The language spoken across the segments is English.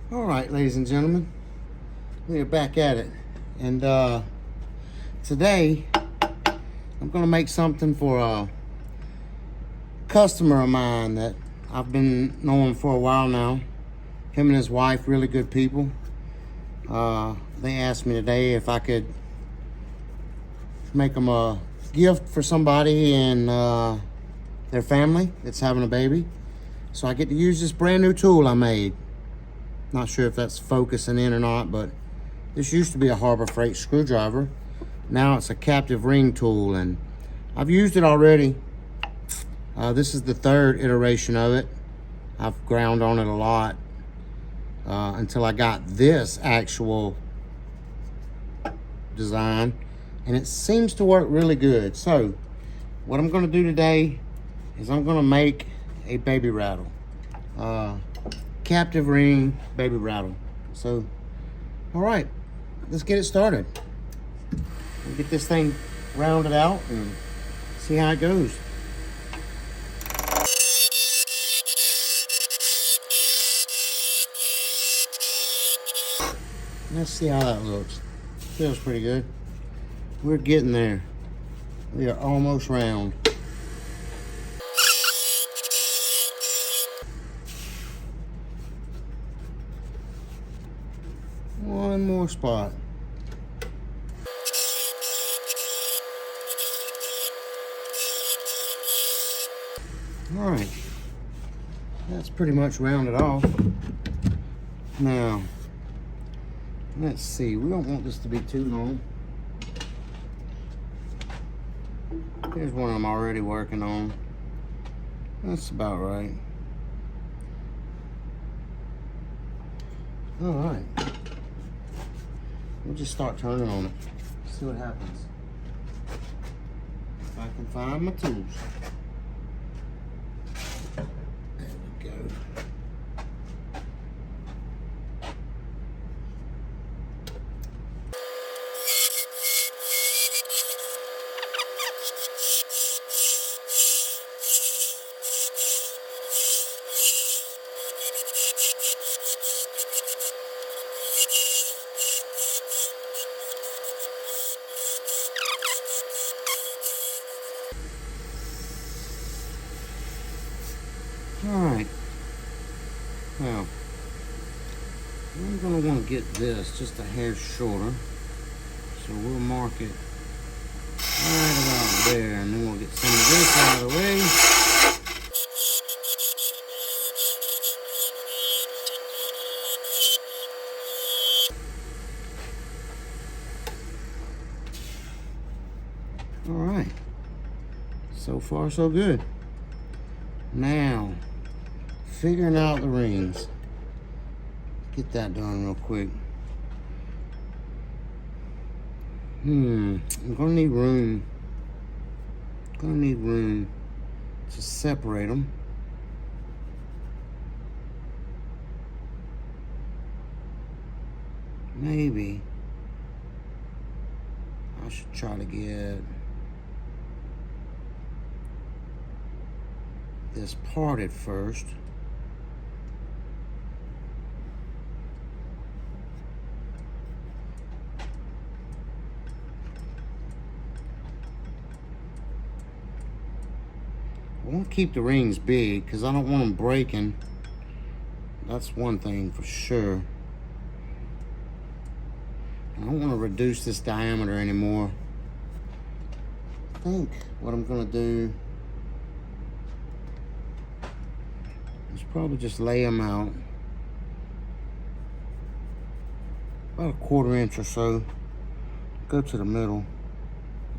All right, ladies and gentlemen, we are back at it, and today I'm gonna make something for a customer of mine that I've been knowing for a while now. Him and his wife, really good people. They asked me today if I could make them a gift for somebody in their family that's having a baby. So I get to use this brand new tool I made. Not sure if that's focusing in or not, but this used to be a Harbor Freight screwdriver. Now it's a captive ring tool, and I've used it already. This is the third iteration of it. I've ground on it a lot until I got this actual design, and it seems to work really good. So what I'm gonna do today is I'm gonna make a baby rattle. Captive ring baby rattle. So, all right, let's get it started. We'll get this thing rounded out and see how it goes. Let's see how that looks. Feels pretty good. We're getting there. We are almost round. One more spot. All right, that's pretty much rounded off. Now, let's see, we don't want this to be too long. Here's one I'm already working on. That's about right. All right. We'll just start turning on it. See what happens. If I can find my tools. There we go. Alright, now I'm going to want to get this just a hair shorter, so we'll mark it right about there, and then we'll get some of this out of the way. Alright, so far so good. Now, figuring out the rings. Get that done real quick. I'm gonna need room. To separate them. Maybe I should try to get this parted first. I want to keep the rings big because I don't want them breaking. That's one thing for sure. I don't want to reduce this diameter anymore. I think what I'm going to do is probably just lay them out about a 1/4 inch or so. Go to the middle.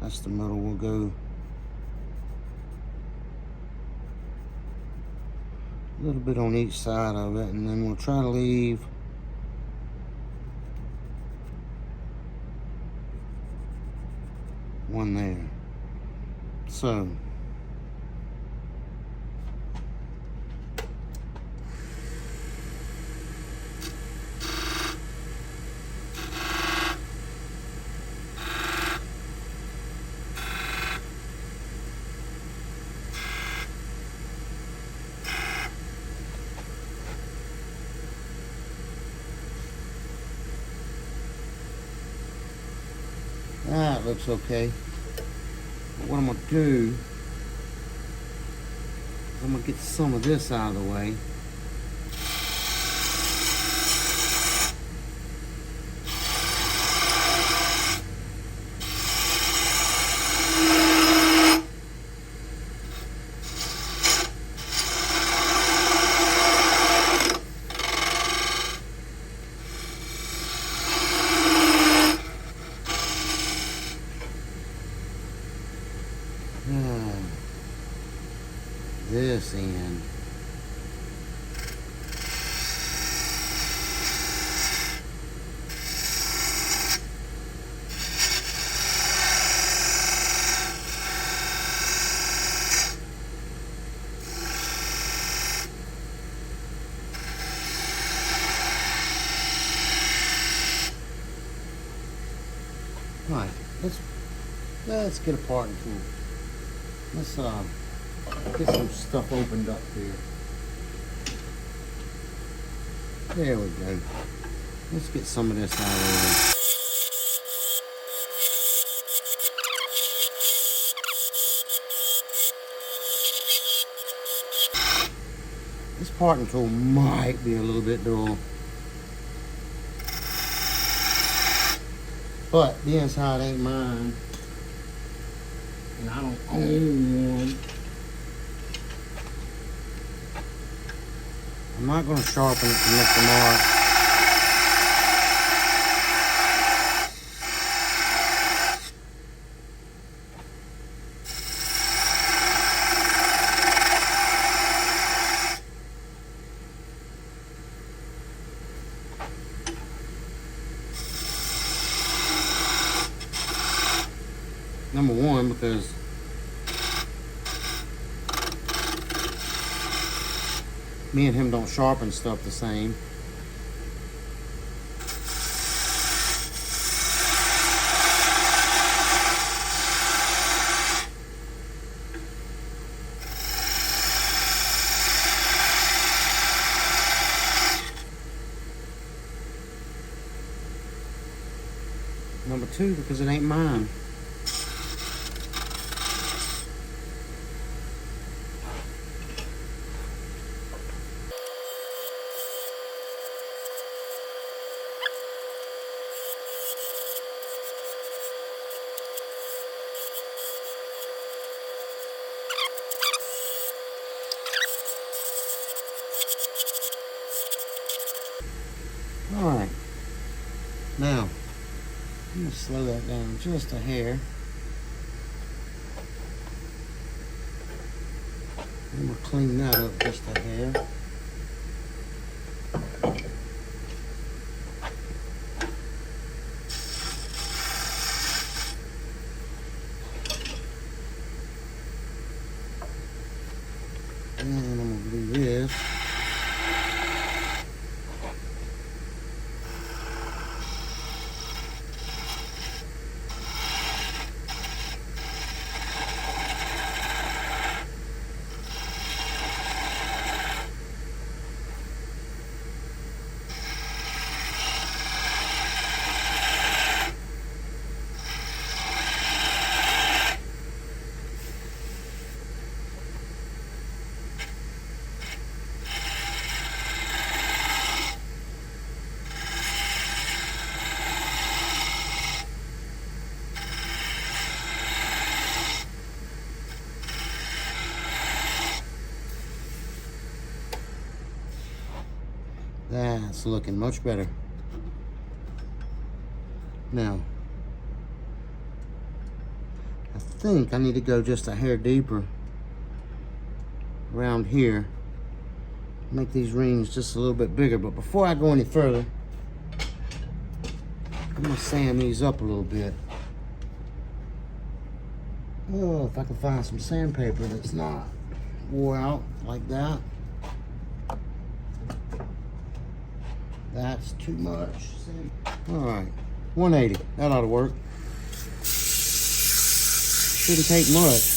That's the middle. We'll go a little bit on each side of it, and then we'll try to leave one there. So That looks okay. But what I'm gonna do, I'm gonna get some of this out of the way. This end. Right, let's get a parting tool. Let's get some stuff opened up here. There we go. Let's get some of this out of there. This parting tool might be a little bit dull, but the inside ain't mine, and I don't own one. I'm not going to sharpen it to miss the mark. Number one, because me and him don't sharpen stuff the same. Number two, because it ain't mine. Alright, now I'm going to slow that down just a hair. I'm going to clean that up just a hair. And I'm going to do this. That's looking much better. Now, I think I need to go just a hair deeper around here. Make these rings just a little bit bigger. But before I go any further, I'm gonna sand these up a little bit. Oh, if I can find some sandpaper that's not wore out like that. That's too much. All right, 180. That ought to work. Shouldn't take much.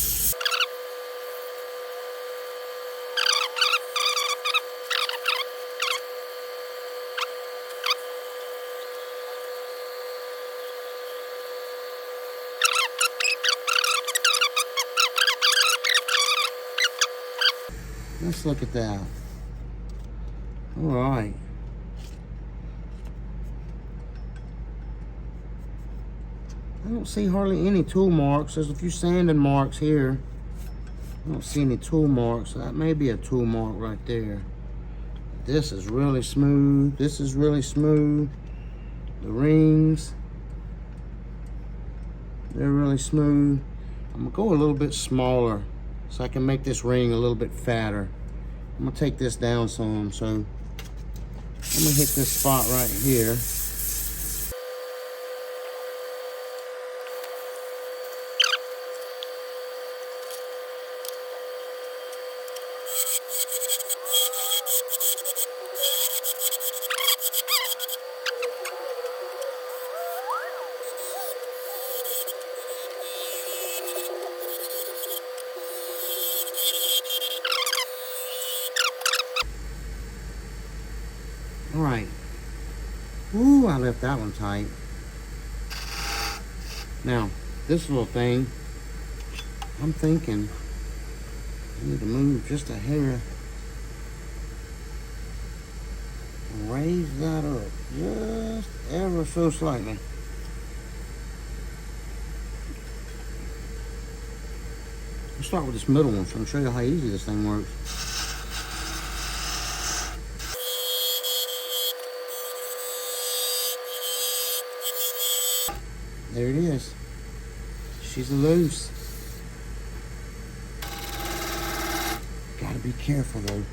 Let's look at that. All right. I don't see hardly any tool marks. There's a few sanding marks here. I don't see any tool marks. That may be a tool mark right there. This is really smooth. This is really smooth. The rings, they're really smooth. I'm gonna go a little bit smaller so I can make this ring a little bit fatter. I'm gonna take this down some, so I'm gonna hit this spot right here. All right. Ooh, I left that one tight. Now, this little thing, I'm thinking I need to move just a hair. Raise that up just ever so slightly. I'll start with this middle one so I can show you how easy this thing works. There it is. She's loose. Gotta be careful though.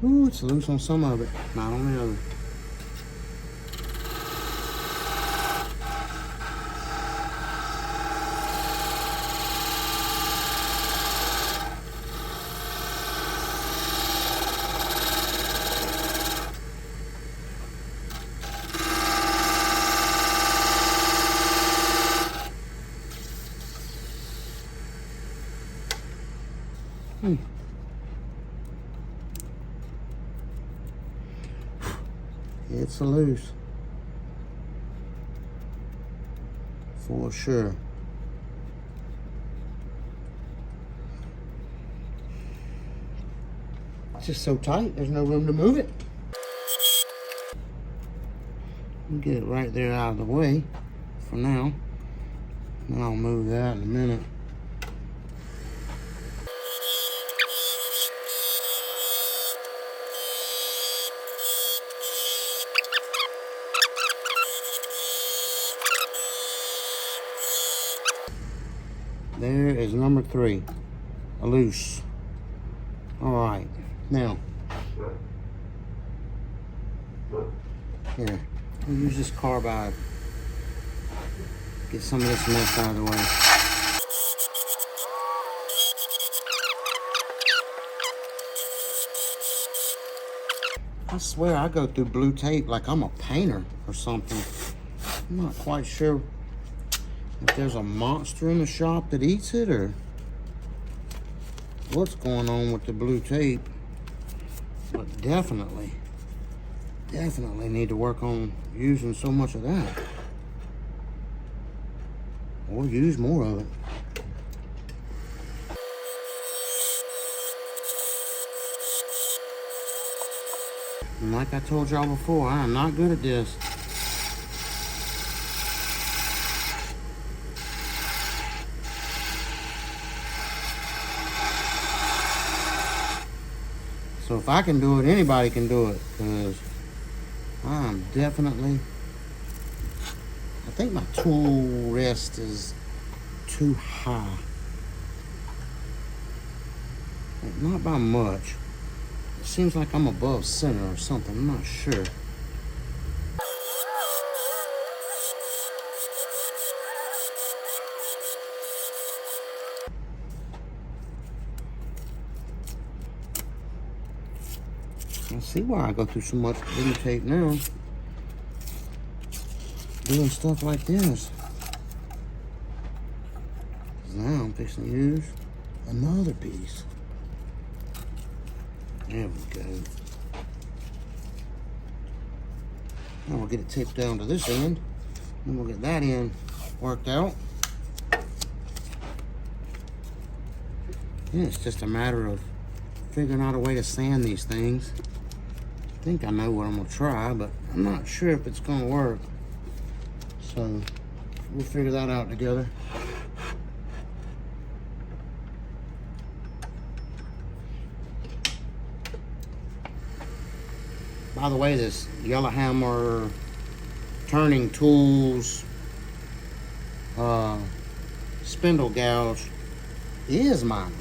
Ooh, it's loose on some of it, not on the other. It's loose. For sure. It's just so tight, there's no room to move it. Get it right there out of the way for now. And I'll move that in a minute. There is number 3, a loose. All right, now, here, we'll use this carbide. Get some of this mess out of the way. I swear I go through blue tape like I'm a painter or something. I'm not quite sure if there's a monster in the shop that eats it or what's going on with the blue tape. But definitely need to work on using so much of that. Or use more of it. And like I told y'all before, I am not good at this. So if I can do it, anybody can do it, because I'm definitely, I think my tool rest is too high. Not by much. It seems like I'm above center or something, I'm not sure. I see why I go through so much blue tape now. Doing stuff like this. Now I'm fixing to use another piece. There we go. Now we'll get it taped down to this end. And we'll get that end worked out. Then it's just a matter of figuring out a way to sand these things. I think I know what I'm gonna try, but I'm not sure if it's gonna work. So we'll figure that out together. By the way, this Yellowhammer turning tools spindle gouge is mine.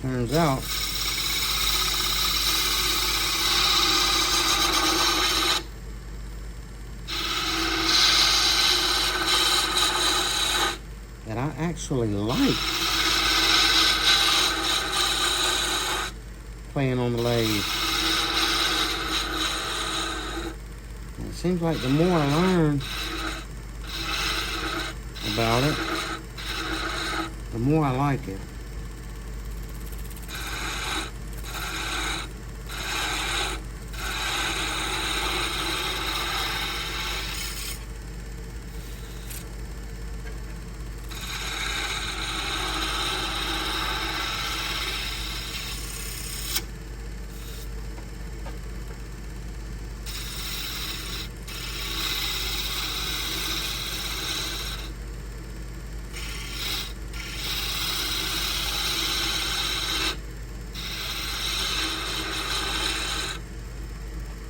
Turns out that I actually like playing on the lathe. And it seems like the more I learn about it, the more I like it.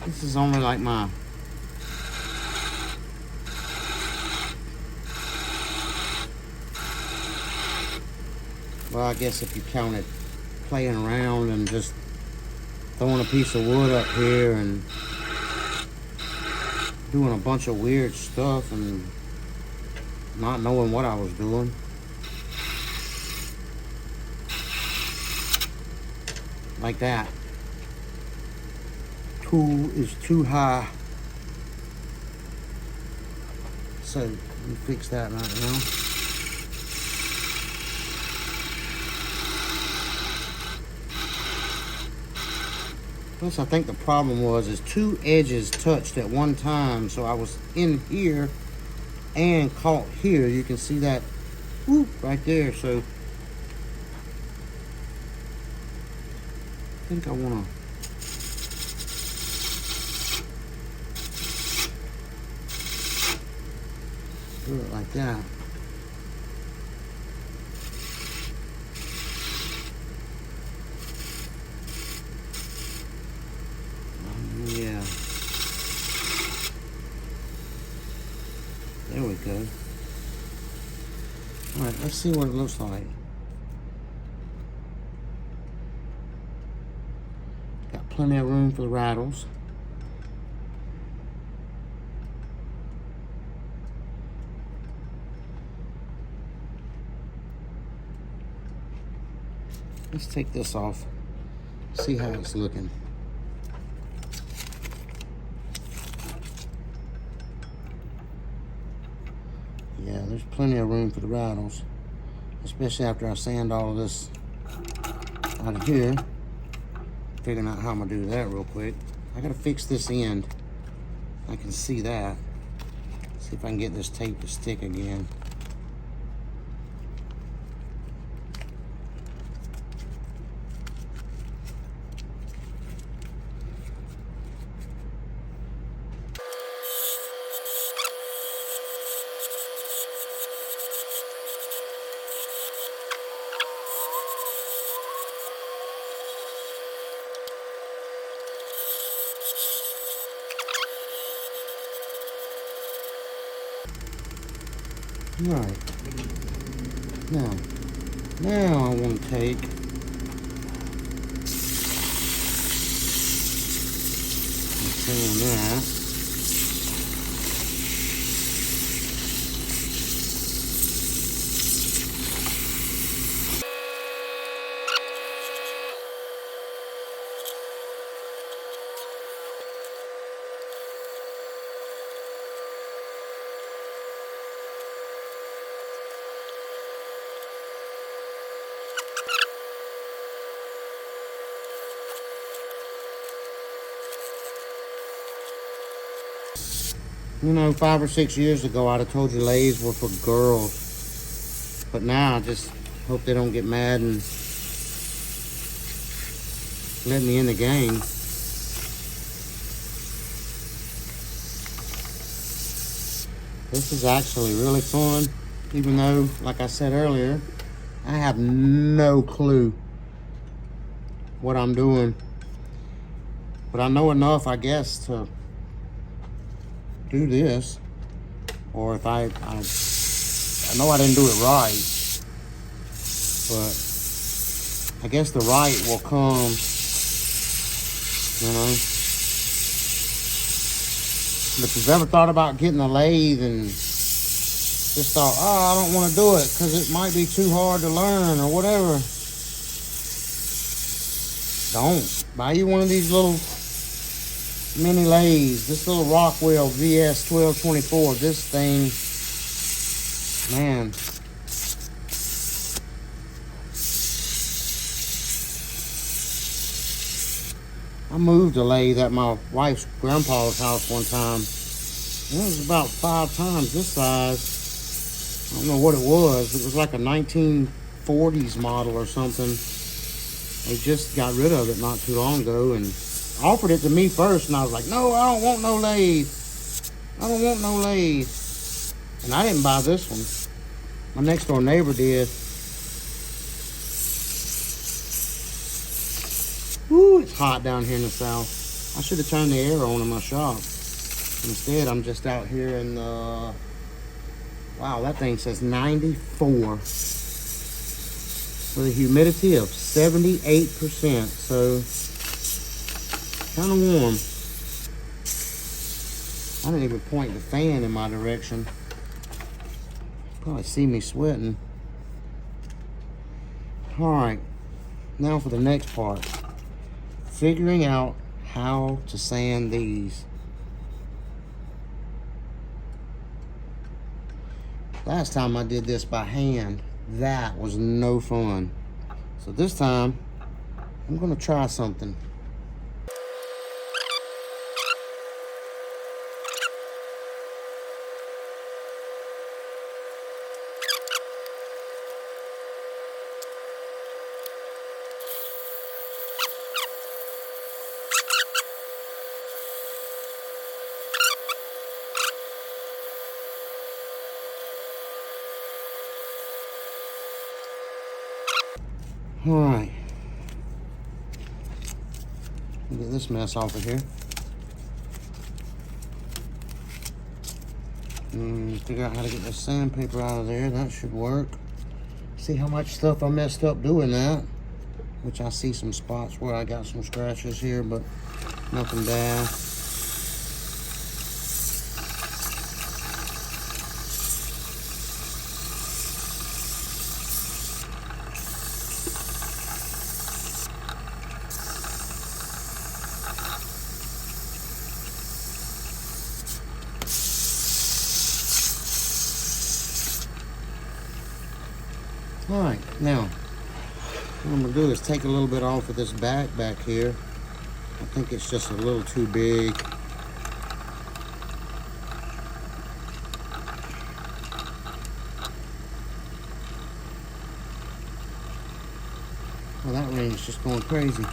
This is only like my well, I guess if you counted playing around and just throwing a piece of wood up here and doing a bunch of weird stuff and not knowing what I was doing. Like that. Tool is too high. So we fix that right now. Plus I think the problem was two edges touched at one time, so I was in here and caught here. You can see that whoop right there. So I think I want to do it like that. Yeah. There we go. All right, let's see what it looks like. Got plenty of room for the rattles. Let's take this off, see how it's looking. Yeah, there's plenty of room for the rattles, especially after I sand all of this out of here. Figuring out how I'm gonna do that real quick. I gotta fix this end. I can see that. See if I can get this tape to stick again. Right. Now I want to take and sand that. You know, 5 or 6 years ago, I'd have told you lathes were for girls. But now, Hope they don't get mad and let me in the game. This is actually really fun, even though, like I said earlier, I have no clue what I'm doing. But I know enough, I guess, to do this. Or if I know I didn't do it right, but I guess the right will come, you know. But if you've ever thought about getting a lathe and just thought, oh, I don't want to do it because it might be too hard to learn or whatever, don't. Buy you one of these little mini lathes. This little Rockwell VS 1224. This thing, man. I moved a lathe at my wife's grandpa's house one time. It was about 5 times this size. I don't know what it was. It was like a 1940s model or something. They just got rid of it not too long ago and offered it to me first, and I was like, no, I don't want no lathe. I don't want no lathe. And I didn't buy this one. My next door neighbor did. Woo, it's hot down here in the south. I should have turned the air on in my shop. Instead, I'm just out here in the... Wow, that thing says 94. With a humidity of 78%. So, kind of warm. I didn't even point the fan in my direction. Probably see me sweating. Alright, now for the next part. Figuring out how to sand these. Last time I did this by hand, that was no fun. So this time, I'm gonna try something. All right, get this mess off of here. Figure out how to get the sandpaper out of there. That should work. See how much stuff I messed up doing that. Which I see some spots where I got some scratches here, but nothing bad. All right, now what I'm gonna do is take a little bit off of this back here. I think it's just a little too big. Well, that rain's just going crazy.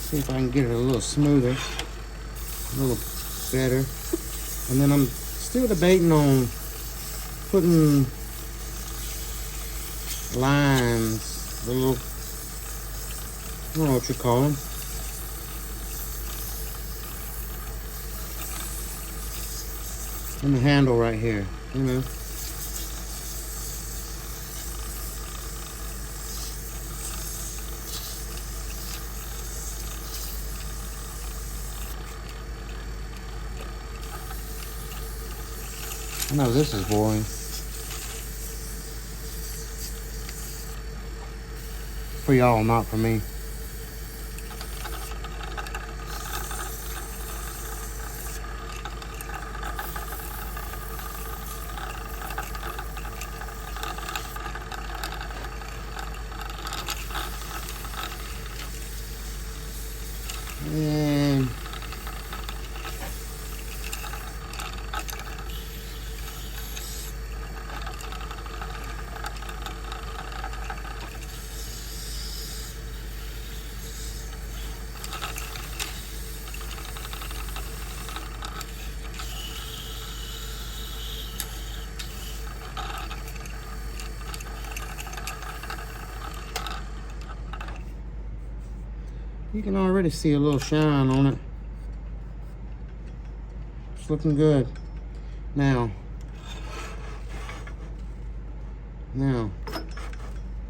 See if I can get it a little smoother, a little better. And then I'm still debating on putting lines, the little, I don't know what you call them. In the handle right here, you know. I know this is boring. For y'all, not for me. And you can already see a little shine on it. It's looking good. Now,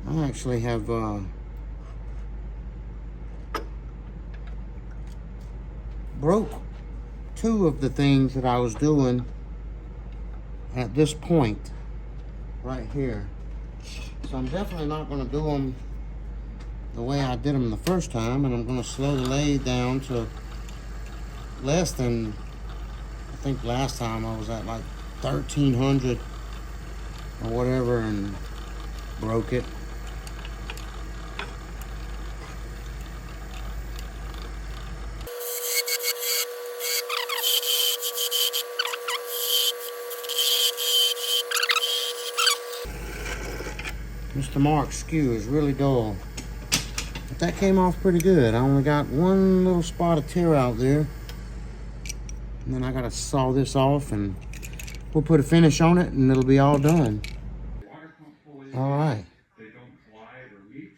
I actually have broke two of the things that I was doing at this point right here. So I'm definitely not going to do them the way I did them the first time, and I'm going to slow the lathe down to less than, I think last time I was at like 1300 or whatever and broke it. Mr. Mark's skew is really dull. But that came off pretty good. I only got one little spot of tear out there. And then I gotta saw this off and we'll put a finish on it and it'll be all done. All right. They don't glide or meet,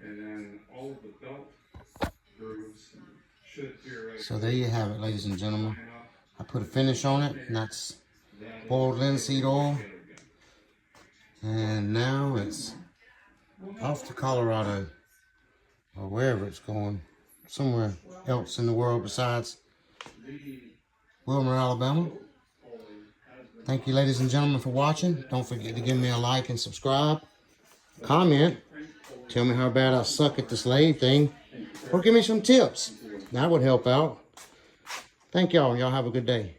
and then all of the belt grooves should theoretically. So there you have it, ladies and gentlemen. I put a finish on it, and that's boiled linseed oil. And now it's off to Colorado, or wherever it's going, somewhere else in the world besides Wilmer, Alabama. Thank you, ladies and gentlemen, for watching. Don't forget to give me a like and subscribe. Comment. Tell me how bad I suck at this lathe thing. Or give me some tips. That would help out. Thank y'all. Y'all have a good day.